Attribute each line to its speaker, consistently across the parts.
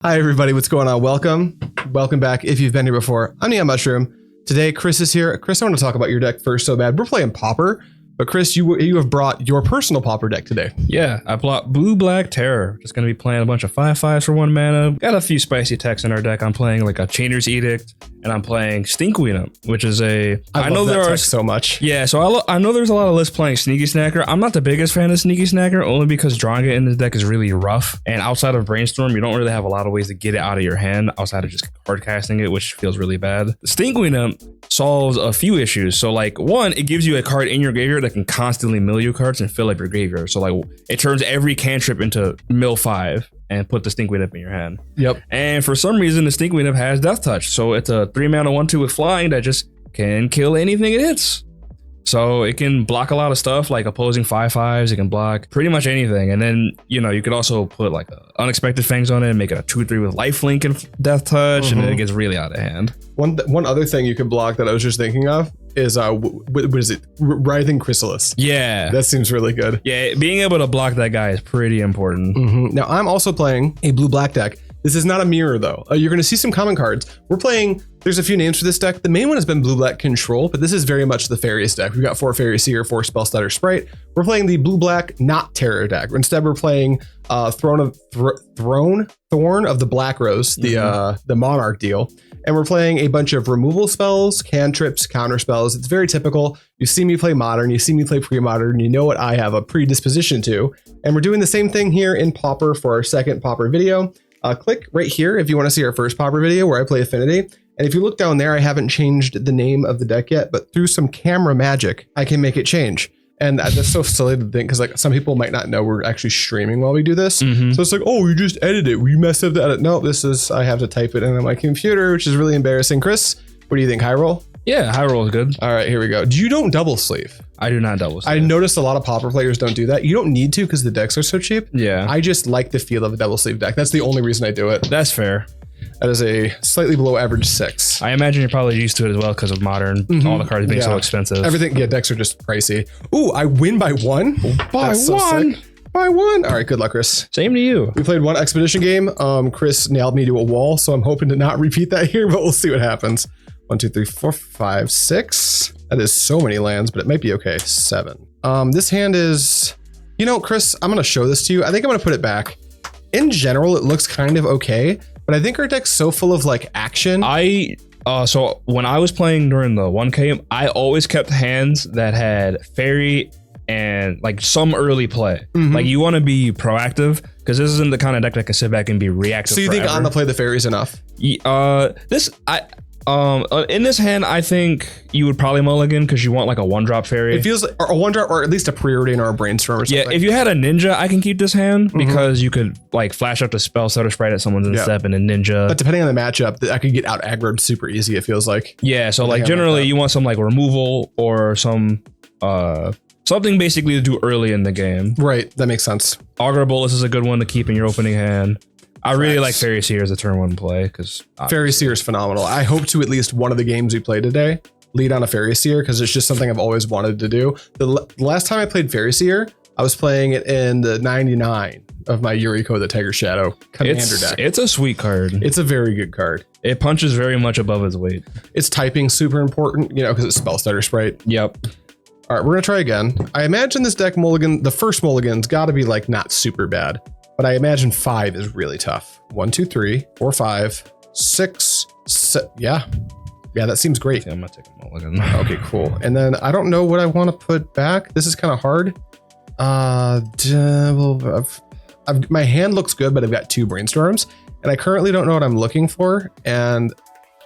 Speaker 1: Hi everybody, what's going on? Welcome back if you've been here before. I'm NeonMushroom. Today Chris is here. Chris, I want to talk about your deck first so bad. We're playing Pauper, but Chris, you have brought your personal Pauper deck today.
Speaker 2: Yeah, I brought Blue Black Terror. Just going to be playing a bunch of 5/5s for 1 mana. Got a few spicy techs in our deck. I'm playing like a Chainer's Edict, and I'm playing Stinkweed, which is a...
Speaker 1: I love that tech so much.
Speaker 2: Yeah, so I know there's a lot of lists playing Sneaky Snacker. I'm not the biggest fan of Sneaky Snacker, only because drawing it in the deck is really rough. And outside of Brainstorm, you don't really have a lot of ways to get it out of your hand outside of just card casting it, which feels really bad. Stinkweed solves a few issues. So like, one, it gives you a card in your graveyard that can constantly mill you cards and fill up your graveyard. So like, it turns every cantrip into mill 5 and put the Stinkweed in your hand.
Speaker 1: Yep.
Speaker 2: And for some reason, the Stinkweed has Death Touch. So it's a 3 mana 1/2 with flying that just can kill anything it hits. So it can block a lot of stuff like opposing 5/5s. It can block pretty much anything. And then, you know, you could also put like Unexpected Fangs on it and make it a 2/3 with lifelink and Death Touch. And then it gets really out of hand.
Speaker 1: One other thing you could block that I was just thinking of is what is it? Writhing Chrysalis.
Speaker 2: Yeah.
Speaker 1: That seems really good.
Speaker 2: Yeah, being able to block that guy is pretty important.
Speaker 1: Now I'm also playing a blue-black deck. This is not a mirror though. You're going to see some common cards. We're playing, there's a few names for this deck. The main one has been blue-black Control, but this is very much the Faeries deck. We've got 4 Faerie Seer, 4 Spellstutter Sprite. We're playing the blue-black not Terror deck. Instead, we're playing Thorn of the Black Rose, the Monarch deal. And we're playing a bunch of removal spells, cantrips, counterspells. It's very typical. You see me play Modern, you see me play Pre-Modern, you know what I have a predisposition to. And we're doing the same thing here in Pauper for our second Pauper video. Click right here if you want to see our first Pauper video where I play Affinity. And if you look down there, I haven't changed the name of the deck yet, but through some camera magic, I can make it change. And that's so silly to think because like some people might not know we're actually streaming while we do this. So it's like, oh, you just edited it. We messed up the edit. No, this is, I have to type it in on my computer, which is really embarrassing. Chris, what do you think? High roll?
Speaker 2: Yeah, high roll is good.
Speaker 1: All right, here we go. You don't double sleeve.
Speaker 2: I do not double sleeve.
Speaker 1: I noticed a lot of Pauper players don't do that. You don't need to because the decks are so cheap.
Speaker 2: Yeah.
Speaker 1: I just like the feel of a double sleeve deck. That's the only reason I do it.
Speaker 2: That's fair.
Speaker 1: That is a slightly below average 6.
Speaker 2: I imagine you're probably used to it as well because of Modern, all the cards being so expensive.
Speaker 1: Everything, yeah, decks are just pricey. Ooh, I win by 1?
Speaker 2: By 1?
Speaker 1: By 1? All right, good luck, Chris.
Speaker 2: Same to you.
Speaker 1: We played one expedition game. Chris nailed me to a wall, so I'm hoping to not repeat that here, but we'll see what happens. 1, 2, 3, 4, 5, 6. That is so many lands, but it might be okay. 7. This hand is, you know, Chris, I'm going to show this to you. I think I'm going to put it back. In general, it looks kind of okay, but I think our deck's so full of like action.
Speaker 2: So when I was playing during the 1K, I always kept hands that had Faerie and like some early play. Like you want to be proactive because this isn't the kind of deck that can sit back and be reactive.
Speaker 1: So you think on the play the Faeries enough?
Speaker 2: In this hand, I think you would probably mulligan because you want like a 1-drop Faerie.
Speaker 1: It feels like a 1-drop or at least a Preordain or a Brainstorm or something.
Speaker 2: Yeah, if you had a Ninja, I can keep this hand because you could like flash up the Spellstutter Sprite at someone's instep and a Ninja.
Speaker 1: But depending on the matchup, I could get out aggroed super easy, it feels like.
Speaker 2: Yeah, so like generally you want some like removal or some something basically to do early in the game.
Speaker 1: Right, that makes sense.
Speaker 2: Augur of Bolas is a good one to keep in your opening hand. I really like Faerie Seer as a turn 1 play because
Speaker 1: Faerie Seer is phenomenal. I hope to at least one of the games we play today lead on a Faerie Seer because it's just something I've always wanted to do. The last time I played Faerie Seer, I was playing it in the 99 of my Yuriko the Tiger Shadow commander deck.
Speaker 2: It's a sweet card.
Speaker 1: It's a very good card.
Speaker 2: It punches very much above its weight.
Speaker 1: Its typing super important, you know, because it's Spellstutter Sprite.
Speaker 2: Yep.
Speaker 1: All right, we're gonna try again. I imagine this deck mulligan, the first mulligan's got to be like not super bad. But I imagine 5 is really tough. 1, 2, 3, 4, 5, 6, 7. Yeah, that seems great.
Speaker 2: Yeah, I'm gonna take a mulligan.
Speaker 1: Okay, cool. And then I don't know what I want to put back. This is kind of hard. My hand looks good, but I've got 2 Brainstorms, and I currently don't know what I'm looking for. And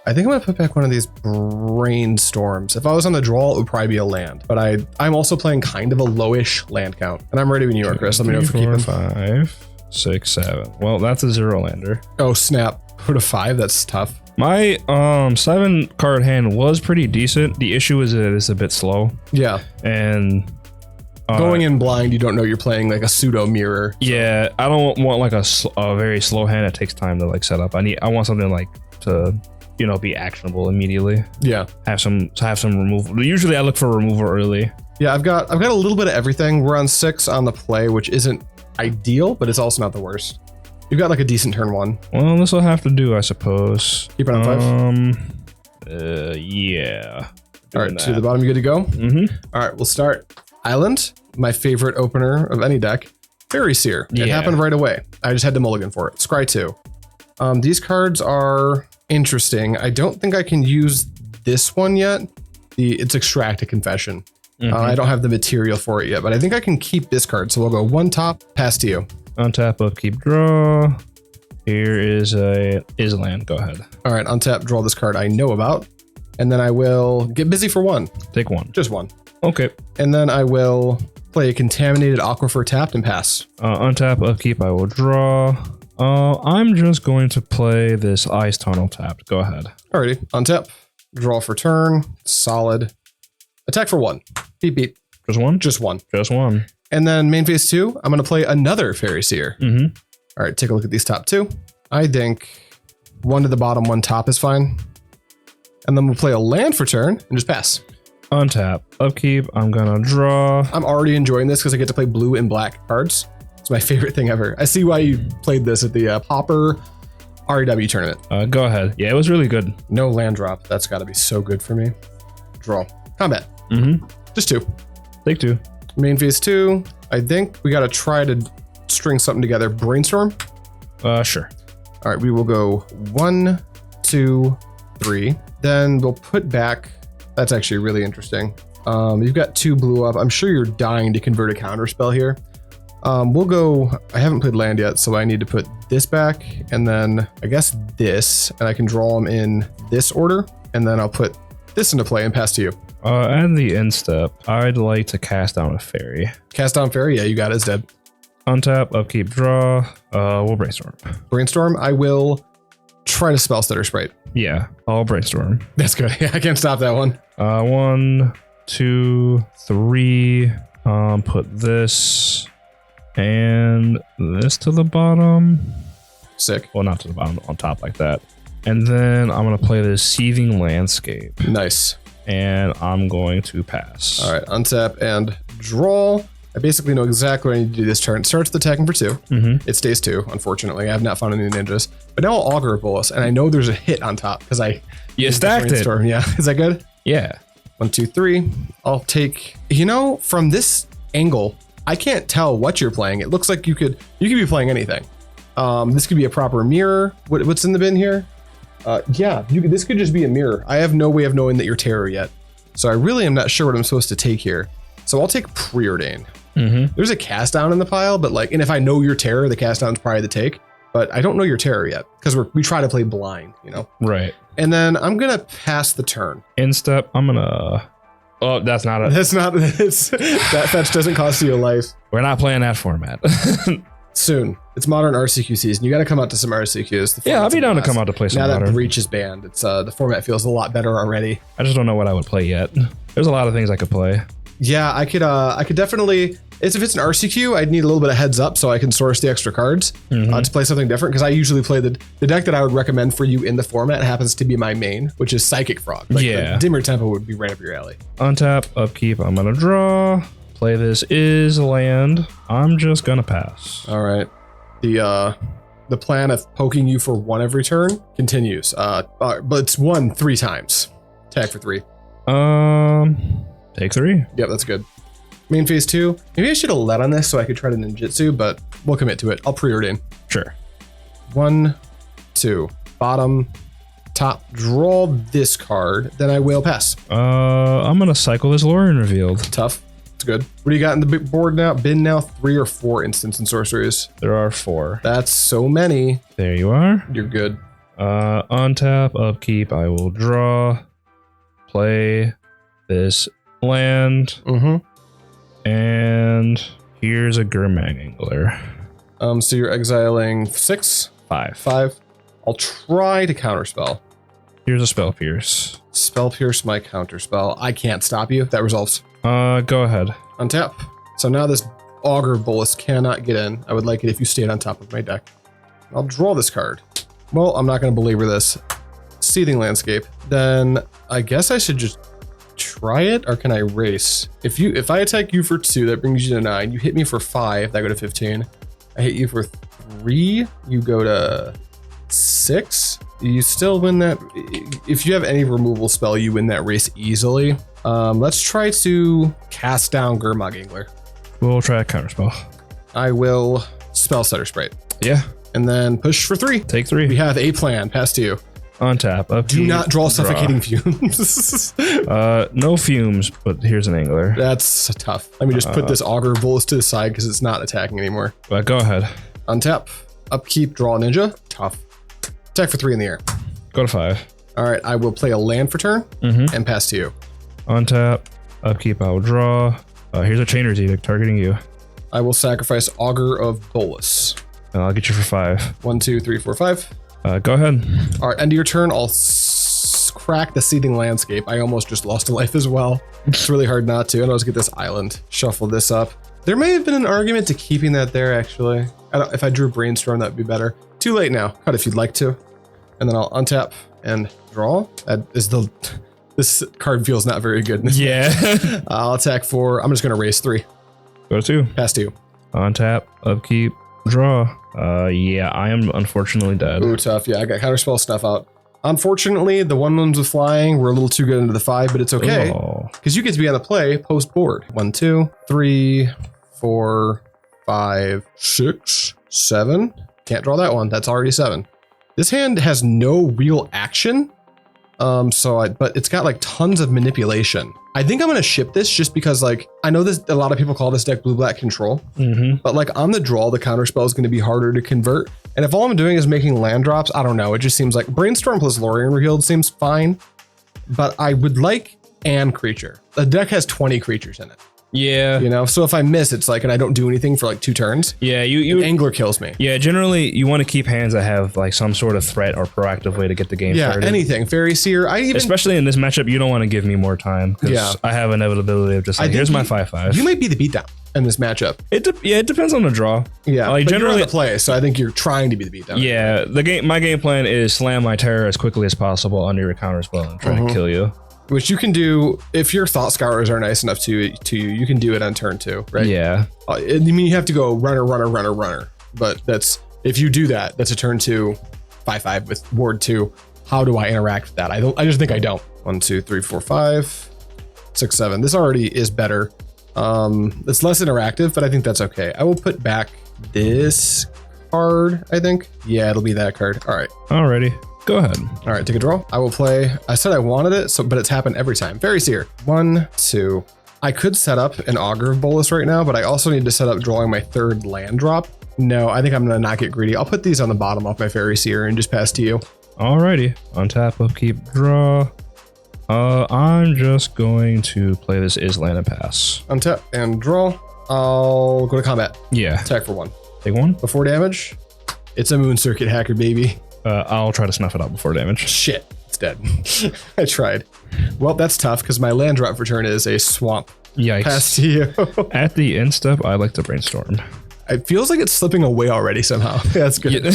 Speaker 1: I think I'm gonna put back one of these Brainstorms. If I was on the draw, it would probably be a land. But I'm also playing kind of a lowish land count, and I'm ready when you are, Chris. Let me know if you're keeping
Speaker 2: 5, 6, 7. Well, that's a 0 lander.
Speaker 1: Oh snap! Put a 5. That's tough.
Speaker 2: My 7 card hand was pretty decent. The issue is that it's a bit slow.
Speaker 1: Yeah.
Speaker 2: And
Speaker 1: going in blind, you don't know you're playing like a pseudo mirror.
Speaker 2: Yeah, I don't want like a very slow hand that takes time to like set up. I want something like to, you know, be actionable immediately.
Speaker 1: Yeah.
Speaker 2: Have some removal. Usually I look for removal early.
Speaker 1: Yeah, I've got a little bit of everything. We're on 6 on the play, which isn't ideal, but it's also not the worst. You've got like a decent turn 1.
Speaker 2: Well, this will have to do, I suppose.
Speaker 1: Keep it on 5.
Speaker 2: Yeah.
Speaker 1: All right, to the bottom, you good to go? All right, we'll start. Island, my favorite opener of any deck. Faerie Seer. It happened right away. I just had to mulligan for it. Scry 2. These cards are interesting. I don't think I can use this one yet. It's Extract a Confession. I don't have the material for it yet, but I think I can keep this card. So we'll go 1 top, pass to you.
Speaker 2: Untap, upkeep, draw. Here is land. Go ahead.
Speaker 1: All right, untap, draw this card I know about. And then I will get busy for 1.
Speaker 2: Take 1.
Speaker 1: Just 1.
Speaker 2: Okay.
Speaker 1: And then I will play a Contaminated Aquifer tapped and pass.
Speaker 2: Untap, upkeep, I will draw. I'm just going to play this Ice Tunnel tapped. Go ahead.
Speaker 1: Alrighty, untap, draw for turn, solid. Attack for 1. Beep, beep.
Speaker 2: Just 1?
Speaker 1: Just 1.
Speaker 2: Just 1.
Speaker 1: And then main phase 2, I'm going to play another Faerie Seer. All right, take a look at these top 2. I think 1 to the bottom, 1 top is fine. And then we'll play a land for turn and just pass.
Speaker 2: Untap, upkeep, I'm going to draw.
Speaker 1: I'm already enjoying this because I get to play blue and black cards. It's my favorite thing ever. I see why you played this at the Pauper REW tournament.
Speaker 2: Go ahead. Yeah, it was really good.
Speaker 1: No land drop. That's got to be so good for me. Draw. Combat. Just 2.
Speaker 2: Take 2.
Speaker 1: Main phase 2. I think we got to try to string something together. Brainstorm.
Speaker 2: Sure.
Speaker 1: All right, we will go 1, 2, 3. Then we'll put back. That's actually really interesting. You've got 2 blue up. I'm sure you're dying to convert a counterspell here. We'll go. I haven't played land yet, so I need to put this back, and then I guess this, and I can draw them in this order, and then I'll put this into play and pass to you.
Speaker 2: At the end step, I'd like to cast down a fairy.
Speaker 1: Cast down fairy. Yeah, you got it. It's dead.
Speaker 2: Untap, upkeep, draw. We'll brainstorm.
Speaker 1: Brainstorm. I will try to Spellstutter Sprite.
Speaker 2: Yeah, I'll brainstorm.
Speaker 1: That's good. Yeah, I can't stop that one.
Speaker 2: 1, 2, 3. Put this and this to the bottom.
Speaker 1: Sick.
Speaker 2: Well, not to the bottom, on top like that. And then I'm going to play this Seething Landscape.
Speaker 1: Nice.
Speaker 2: And I'm going to pass.
Speaker 1: All right, untap and draw. I basically know exactly what I need to do this turn. It starts with attacking for 2. It stays 2, unfortunately. I have not found any ninjas. But now I'll Augur of Bolas, and I know there's a hit on top because I
Speaker 2: stacked it.
Speaker 1: Yeah, is that good?
Speaker 2: Yeah.
Speaker 1: 1, 2, 3. I'll take, from this angle, I can't tell what you're playing. It looks like you could be playing anything. This could be a proper mirror. What's in the bin here? This could just be a mirror. I have no way of knowing that you're terror yet. So I really am not sure what I'm supposed to take here. So I'll take Preordain. There's a cast down in the pile, but and if I know your terror, the cast down's probably the take. But I don't know your terror yet because we try to play blind,
Speaker 2: Right.
Speaker 1: And then I'm gonna pass the turn.
Speaker 2: End step, I'm gonna. Oh, that's not it.
Speaker 1: That's not. That fetch doesn't cost you a life.
Speaker 2: We're not playing that format.
Speaker 1: Soon. It's modern RCQ season. You got to come out to some RCQs.
Speaker 2: Yeah, I'll be down to come out to play some
Speaker 1: now
Speaker 2: modern.
Speaker 1: That Breach is banned. It's the format feels a lot better already.
Speaker 2: I just don't know what I would play yet. There's a lot of things I could play.
Speaker 1: Yeah, I could definitely. If it's an RCQ, I'd need a little bit of heads up so I can source the extra cards to play something different. Because I usually play the deck that I would recommend for you in the format happens to be my main, which is Psychic Frog. The Dimir Tempo would be right up your alley.
Speaker 2: Untap, upkeep. I'm gonna draw. Play this is land. I'm just gonna pass.
Speaker 1: All right. The plan of poking you for 1 every turn continues. But it's 1 3 times. Attack for 3.
Speaker 2: Take 3.
Speaker 1: Yep, that's good. Main phase 2. Maybe I should have led on this so I could try to ninjutsu, but we'll commit to it. I'll preordain.
Speaker 2: Sure. 1,
Speaker 1: 2. Bottom, top. Draw this card. Then I will pass.
Speaker 2: I'm gonna cycle this Lórien Revealed.
Speaker 1: Tough. It's good. What do you got in the big board now? Bin now 3 or 4 instants and sorceries.
Speaker 2: There are 4.
Speaker 1: That's so many.
Speaker 2: There you are.
Speaker 1: You're good.
Speaker 2: Untap, upkeep. I will draw. Play this land. And here's a Gurmag Angler.
Speaker 1: So you're exiling 6?
Speaker 2: 5.
Speaker 1: I'll try to counterspell.
Speaker 2: Here's a Spell Pierce.
Speaker 1: Spell Pierce my counterspell. I can't stop you. That resolves.
Speaker 2: Go ahead.
Speaker 1: Untap. So now this Augur of Bolas cannot get in. I would like it if you stayed on top of my deck. I'll draw this card. Well, I'm not going to belabor this. Seething Landscape. Then I guess I should just try it, or can I race? If I attack you for 2, that brings you to 9. You hit me for 5, that go to 15. I hit you for 3. You go to 6. You still win that. If you have any removal spell, you win that race easily. Let's try to cast down Gurmag Angler.
Speaker 2: We'll try a counterspell.
Speaker 1: I will Spellstutter Sprite.
Speaker 2: Yeah.
Speaker 1: And then push for 3.
Speaker 2: Take 3.
Speaker 1: We have a plan. Pass to you.
Speaker 2: On tap.
Speaker 1: Do not draw Suffocating Fumes.
Speaker 2: No fumes, but here's an angler.
Speaker 1: That's tough. Let me just put this Augur of Bolas to the side because it's not attacking anymore.
Speaker 2: But go ahead.
Speaker 1: Untap. Upkeep. Draw a ninja. Tough. Attack for 3 in the air.
Speaker 2: Go to 5.
Speaker 1: All right. I will play a land for turn and pass to you.
Speaker 2: On tap. Upkeep. I will draw. Here's a Chainer's Edict targeting you.
Speaker 1: I will sacrifice Augur of Bolas.
Speaker 2: And I'll get you for 5.
Speaker 1: 1, 2, 3, 4, 5.
Speaker 2: Go ahead.
Speaker 1: All right, end of your turn. I'll crack the Seething Landscape. I almost just lost a life as well. It's really hard not to. And I'll just get this island. Shuffle this up. There may have been an argument to keeping that there, actually. If I drew Brainstorm, that would be better. Too late now. Cut if you'd like to. And then I'll untap and draw. This card feels not very good.
Speaker 2: Yeah.
Speaker 1: I'll attack for. I'm just going to raise 3.
Speaker 2: Go to 2.
Speaker 1: Pass to you.
Speaker 2: On tap. Upkeep. Draw. Yeah, I am unfortunately dead.
Speaker 1: Ooh, tough. Yeah, I got Counterspell, Snuff Out. Unfortunately, the ones with flying were a little too good into the 5, but it's okay. Because you get to be on the play post board. 1, 2, 3, 4, 5, 6, 7. Can't draw that one. That's already 7. This hand has no real action. But it's got like tons of manipulation. I think I'm going to ship this just because like, I know this, a lot of people call this deck blue-black control, but like on the draw, the counterspell is going to be harder to convert. And if all I'm doing is making land drops, I don't know. It just seems like Brainstorm plus Lórien Revealed seems fine, but I would like an creature. The deck has 20 creatures in it.
Speaker 2: Yeah.
Speaker 1: You know, so if I miss, it's like, and I don't do anything for like 2 turns.
Speaker 2: Yeah, you
Speaker 1: Angler kills me.
Speaker 2: Yeah, generally you want to keep hands that have like some sort of threat or proactive way to get the game started.
Speaker 1: Yeah, anything. Faerie Seer.
Speaker 2: Especially in this matchup, you don't want to give me more time because I have inevitability of just like, here's my 5/5.
Speaker 1: You might be the beatdown in this matchup.
Speaker 2: It depends on the draw.
Speaker 1: Yeah,
Speaker 2: like
Speaker 1: but
Speaker 2: generally
Speaker 1: you're on the play, so I think you're trying to be the beatdown.
Speaker 2: Yeah, my game plan is slam my terror as quickly as possible under your counterspell and try to kill you.
Speaker 1: Which you can do if your Thought Scourers are nice enough to you. You can do it on turn 2, right?
Speaker 2: Yeah.
Speaker 1: I mean, you have to go runner. But that's if you do that, that's a turn 2, 5/5 with ward 2. How do I interact with that? I just think I don't. 1, 2, 3, 4, 5, 6, 7. This already is better. It's less interactive, but I think that's okay. I will put back this card, I think. Yeah, it'll be that card. All right.
Speaker 2: Alrighty. Go ahead.
Speaker 1: All right, take a draw. I will play. I said I wanted it, but it's happened every time. Faerie Seer. 1, 2. I could set up an Augur of Bolas right now, but I also need to set up drawing my 3rd land drop. No, I think I'm going to not get greedy. I'll put these on the bottom off my Faerie Seer and just pass to you.
Speaker 2: Alrighty. Untap, upkeep, draw. I'm just going to play this is land and pass.
Speaker 1: Untap and draw. I'll go to combat.
Speaker 2: Yeah.
Speaker 1: Attack for 1.
Speaker 2: Take 1.
Speaker 1: Before damage. It's a Moon Circuit hacker, baby.
Speaker 2: I'll try to snuff it out before damage.
Speaker 1: Shit, it's dead. I tried. Well, that's tough because my land drop for turn is a swamp.
Speaker 2: Yikes.
Speaker 1: Pass to you.
Speaker 2: At the end step, I like to brainstorm.
Speaker 1: It feels like it's slipping away already somehow. Yeah, that's good.
Speaker 2: Yeah.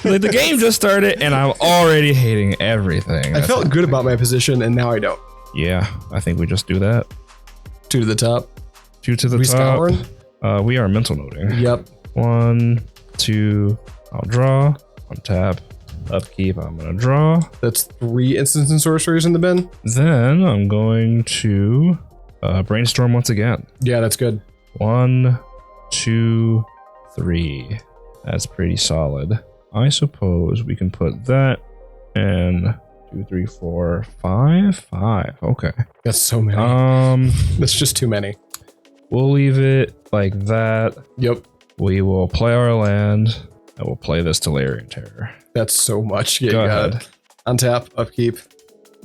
Speaker 2: Like the game just started and I'm already hating everything.
Speaker 1: I felt good about my position and now I don't.
Speaker 2: Yeah, I think we just do that.
Speaker 1: 2 to the top.
Speaker 2: 2 to the top.
Speaker 1: Scouring?
Speaker 2: We are mental noting.
Speaker 1: Yep.
Speaker 2: 1, 2, I'll draw. Untap, upkeep, I'm gonna draw.
Speaker 1: That's 3 instants and sorceries in the bin.
Speaker 2: Then I'm going to brainstorm once again.
Speaker 1: Yeah, that's good.
Speaker 2: 1, 2, 3. That's pretty solid. I suppose we can put that and 2, 3, 4, 5. 5. Okay.
Speaker 1: That's so many. That's just too many.
Speaker 2: We'll leave it like that.
Speaker 1: Yep.
Speaker 2: We will play our land. I will play this Lórien Terror.
Speaker 1: That's so much. Yeah,
Speaker 2: Go ahead.
Speaker 1: Untap, upkeep,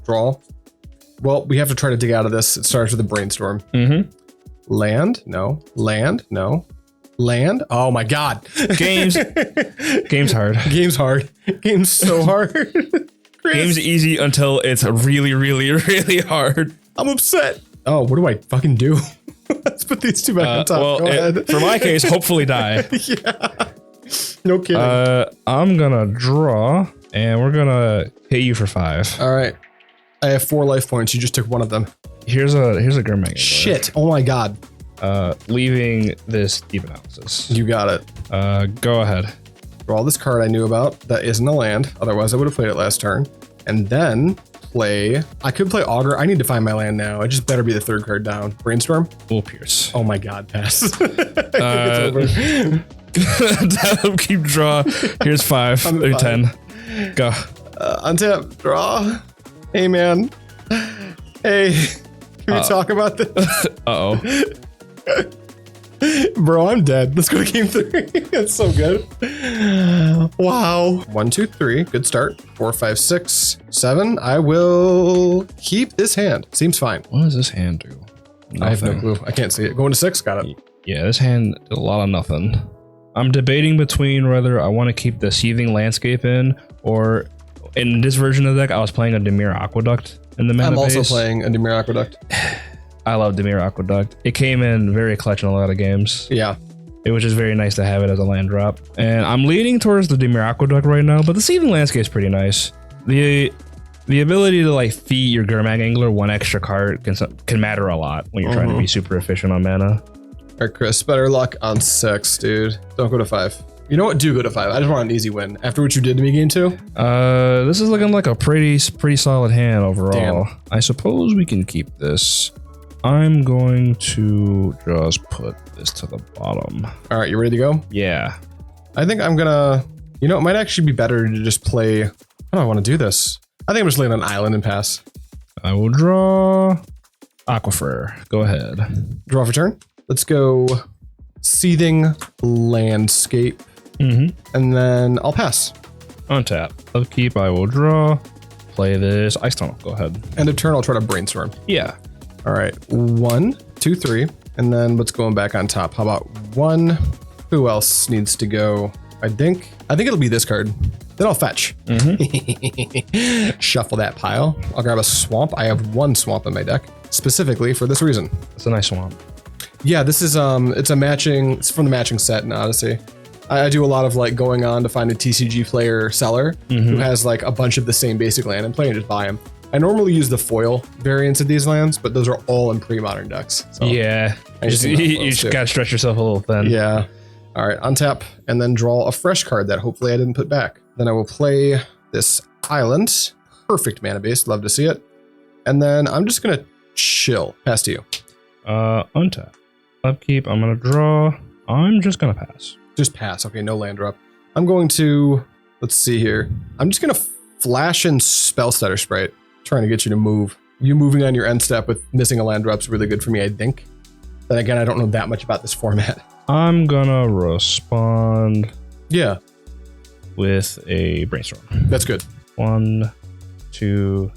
Speaker 1: draw. Well, we have to try to dig out of this. It starts with a brainstorm. Land? No. Land? No. Land? Oh my God.
Speaker 2: Game's hard.
Speaker 1: Game's hard. Game's so hard.
Speaker 2: Game's easy until it's really, really, really hard.
Speaker 1: I'm upset. Oh, what do I fucking do? Let's put these 2 back on top.
Speaker 2: Well,
Speaker 1: Go ahead.
Speaker 2: For my case, hopefully die.
Speaker 1: Yeah. No kidding.
Speaker 2: I'm gonna draw, and we're gonna hit you for 5.
Speaker 1: All right. I have 4 life points. You just took 1 of them.
Speaker 2: Here's a Gurmag Angler.
Speaker 1: Shit. Oh my God.
Speaker 2: leaving this deep analysis.
Speaker 1: You got it.
Speaker 2: Go ahead.
Speaker 1: Draw this card I knew about that isn't a land. Otherwise, I would have played it last turn. And then play. I could play Augur. I need to find my land now. It just better be the third card down. Brainstorm.
Speaker 2: We'll pierce.
Speaker 1: Oh my God, pass. I think it's over.
Speaker 2: Keep draw. Here's 5 or 10. Go.
Speaker 1: Untap. Draw. Hey man. Hey. Can we talk about this?
Speaker 2: Uh-oh.
Speaker 1: Bro, I'm dead. Let's go to game 3. That's so good. Wow. 1, 2, 3. Good start. 4, 5, 6, 7. I will keep this hand. Seems fine.
Speaker 2: What does this hand do? Nothing.
Speaker 1: I have no clue. I can't see it. Going to 6. Got it.
Speaker 2: Yeah, this hand did a lot of nothing. I'm debating between whether I want to keep the Seething Landscape in, or in this version of the deck, I was playing a Dimir Aqueduct in the mana
Speaker 1: I'm also
Speaker 2: base.
Speaker 1: playing a Dimir Aqueduct.
Speaker 2: I love Dimir Aqueduct. It came in very clutch in a lot of games.
Speaker 1: Yeah.
Speaker 2: It was just very nice to have it as a land drop. And I'm leaning towards the Dimir Aqueduct right now, but the Seething Landscape is pretty nice. The ability to like feed your Gurmag Angler 1 extra card can matter a lot when you're trying to be super efficient on mana.
Speaker 1: All right, Chris, better luck on 6, dude. Don't go to 5. You know what? Do go to 5. I just want an easy win. After what you did to me game 2?
Speaker 2: This is looking like a pretty solid hand overall.
Speaker 1: Damn.
Speaker 2: I suppose we can keep this. I'm going to just put this to the bottom.
Speaker 1: All right, you ready to go?
Speaker 2: Yeah.
Speaker 1: I think I'm gonna, you know, it might actually be better to just play, how do I want to do this? I think I'm just laying on an island and pass.
Speaker 2: I will draw Aquifer. Go ahead.
Speaker 1: Draw for turn. Let's go Seething Landscape. And then I'll pass.
Speaker 2: Untap. Upkeep, I will draw. Play this. Ice Tunnel. Go ahead.
Speaker 1: End of turn, I'll try to Brainstorm.
Speaker 2: Yeah.
Speaker 1: All right, 1, 2, 3. And then what's going back on top? How about 1? Who else needs to go? I think it'll be this card. Then I'll fetch. Shuffle that pile. I'll grab a swamp. I have 1 swamp in my deck, specifically for this reason.
Speaker 2: It's a nice swamp.
Speaker 1: Yeah, this is it's from the matching set in Odyssey. I do a lot of like going on to find a TCG player seller who has like a bunch of the same basic land and play and just buy them. I normally use the foil variants of these lands, but those are all in pre-modern decks. So
Speaker 2: Yeah.
Speaker 1: I just
Speaker 2: You just gotta stretch yourself a little thin.
Speaker 1: yeah. All right, untap and then draw a fresh card that hopefully I didn't put back. Then I will play this island. Perfect mana base, love to see it. And then I'm just gonna chill. Pass to you.
Speaker 2: Untap. Upkeep, I'm gonna draw. I'm just gonna pass.
Speaker 1: Just pass. Okay, no land drop. I'm going to, let's see here. I'm just gonna flash in Spellstutter Sprite, trying to get you to move. You moving on your end step with missing a land drop's really good for me, I think. Then again, I don't know that much about this format.
Speaker 2: I'm gonna respond
Speaker 1: Yeah,
Speaker 2: with a Brainstorm.
Speaker 1: that's good.
Speaker 2: 1, 2,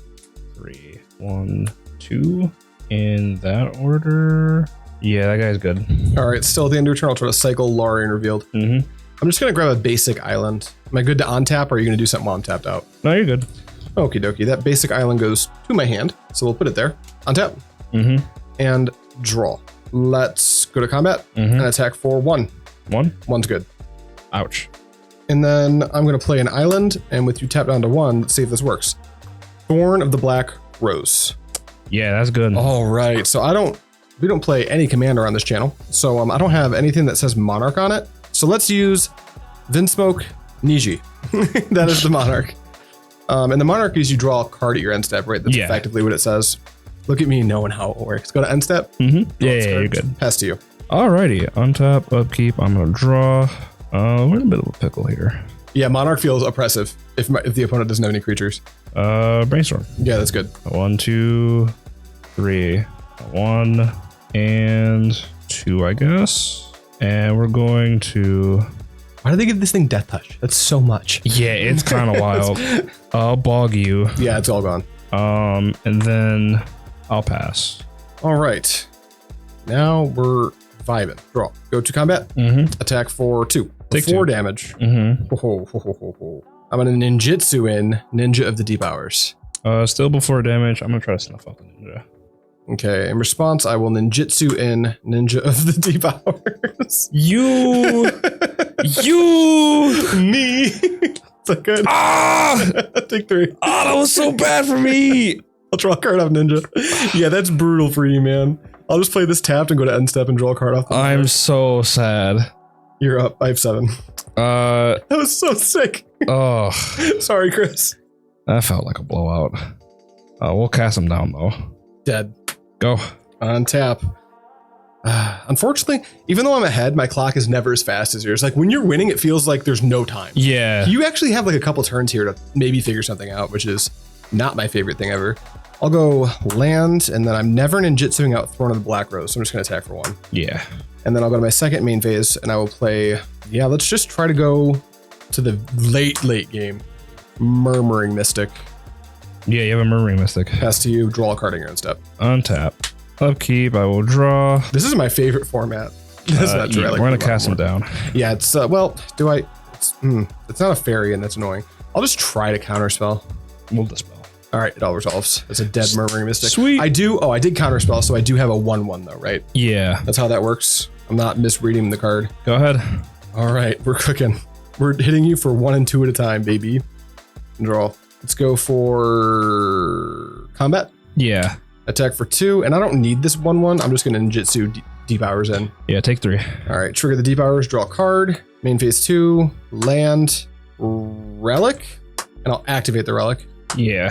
Speaker 2: 3. 1, 2. In that order. Yeah, that guy's good.
Speaker 1: All right, still at the end of your turn, I'll try to cycle Lórien Revealed. I'm just gonna grab a basic island. Am I good to untap, or are you gonna do something while I'm tapped out?
Speaker 2: No, you're good.
Speaker 1: Okie dokie, that basic island goes to my hand, so we'll put it there. Untap. And draw. Let's go to combat and attack for 1.
Speaker 2: 1.
Speaker 1: 1's good.
Speaker 2: Ouch.
Speaker 1: And then I'm gonna play an island, and with you tapped down to 1, let's see if this works. Thorn of the Black Rose.
Speaker 2: Yeah, that's good.
Speaker 1: All right, so we don't play any commander on this channel, so I don't have anything that says Monarch on it. So let's use Vinsmoke Niji. That is the Monarch. And the Monarch is you draw a card at your end step, right? That's effectively what it says. Look at me knowing how it works. Go to end step.
Speaker 2: Yeah, you're good.
Speaker 1: Pass to you.
Speaker 2: Alrighty, untap, upkeep. I'm gonna draw. We're in a bit of a pickle here.
Speaker 1: Yeah, Monarch feels oppressive if the opponent doesn't have any creatures.
Speaker 2: Brainstorm.
Speaker 1: Yeah, that's good.
Speaker 2: 1, 2, 3. 1 and 2, I guess. And we're going to.
Speaker 1: Why do they give this thing Death Touch? That's so much.
Speaker 2: Yeah, it's kind of wild. I'll bog you.
Speaker 1: Yeah, it's all gone.
Speaker 2: And then I'll pass.
Speaker 1: All right. Now we're vibing. Draw. Go to combat. Attack for 2.
Speaker 2: Take
Speaker 1: 4
Speaker 2: 2.
Speaker 1: damage. I'm gonna ninjutsu in Ninja of the Deep Hours.
Speaker 2: Still before damage, I'm gonna try to snuff out the ninja.
Speaker 1: Okay, in response, I will ninjutsu in Ninja of the Deep Hours.
Speaker 2: You
Speaker 1: Me. Is that good? Take 3.
Speaker 2: Oh, that was so bad for me.
Speaker 1: I'll draw a card off Ninja. Yeah, that's brutal for you, man. I'll just play this tapped and go to end step and draw a card off.
Speaker 2: I'm so sad.
Speaker 1: You're up. I have 7. That was so sick.
Speaker 2: Oh,
Speaker 1: Sorry, Chris.
Speaker 2: that felt like a blowout. We'll cast him down though.
Speaker 1: Dead.
Speaker 2: Go.
Speaker 1: On tap. Unfortunately, even though I'm ahead, my clock is never as fast as yours. Like when you're winning, it feels like there's no time.
Speaker 2: Yeah.
Speaker 1: You actually have like a couple turns here to maybe figure something out, which is not my favorite thing ever. I'll go land, and then I'm never ninjutsuing out Thorn of the Black Rose, so I'm just going to attack for 1.
Speaker 2: Yeah.
Speaker 1: And then I'll go to my second main phase, and I will play, yeah, let's just try to go to the late game. Murmuring Mystic.
Speaker 2: Yeah, you have a Murmuring Mystic.
Speaker 1: Pass to you, draw a card in your own step.
Speaker 2: Untap. Upkeep, I will draw.
Speaker 1: This is my favorite format. That's not true.
Speaker 2: Yeah,
Speaker 1: I like
Speaker 2: we're
Speaker 1: it
Speaker 2: gonna
Speaker 1: a lot
Speaker 2: cast him
Speaker 1: more.
Speaker 2: down.
Speaker 1: Yeah, it's, well, do I, it's not a fairy, and that's annoying. I'll just try to counterspell.
Speaker 2: We'll dispel.
Speaker 1: All right, it all resolves. It's a dead Murmuring Mystic.
Speaker 2: Sweet.
Speaker 1: I did counterspell, so I do have a 1/1 though, right?
Speaker 2: Yeah.
Speaker 1: That's how that works. I'm not misreading the card.
Speaker 2: Go ahead.
Speaker 1: All right, we're cooking. We're hitting you for 1 and 2 at a time, baby. Draw. Let's go for combat.
Speaker 2: Yeah.
Speaker 1: Attack for 2, and I don't need this 1/1. I'm just gonna ninjutsu deep hours in.
Speaker 2: Yeah, take 3.
Speaker 1: All right, trigger the deep hours, draw a card. Main phase 2, land, relic, and I'll activate the relic.
Speaker 2: Yeah.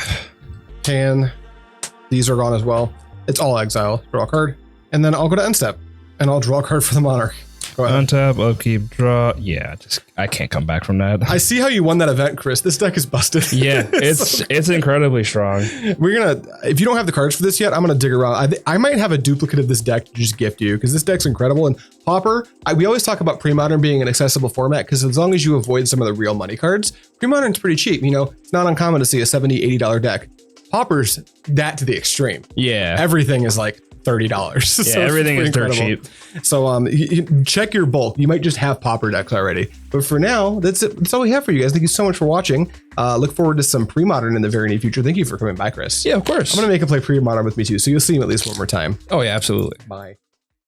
Speaker 1: These are gone as well. It's all exile. Draw a card. And then I'll go to end step and I'll draw a card for the Monarch. Go ahead.
Speaker 2: Untap, upkeep, draw. Yeah, I can't come back from that.
Speaker 1: I see how you won that event, Chris. This deck is busted.
Speaker 2: Yeah, it's incredibly strong.
Speaker 1: We're gonna, if you don't have the cards for this yet, I'm gonna dig around. I might have a duplicate of this deck to just gift you because this deck's incredible. And Pauper, we always talk about pre-modern being an accessible format because as long as you avoid some of the real money cards, pre-modern's pretty cheap. You know, it's not uncommon to see a $70, $80 deck. Pauper's that to the extreme.
Speaker 2: Yeah.
Speaker 1: Everything is like $30.
Speaker 2: Yeah,
Speaker 1: So
Speaker 2: everything is dirt
Speaker 1: incredible.
Speaker 2: cheap.
Speaker 1: So you check your bulk. You might just have Pauper decks already. But for now, that's it. That's all we have for you guys. Thank you so much for watching. Look forward to some pre-modern in the very near future. Thank you for coming by, Chris.
Speaker 2: Yeah, of course.
Speaker 1: I'm going to make him play pre-modern with me too. So you'll see him at least one more time.
Speaker 2: Oh, yeah, absolutely.
Speaker 1: Bye.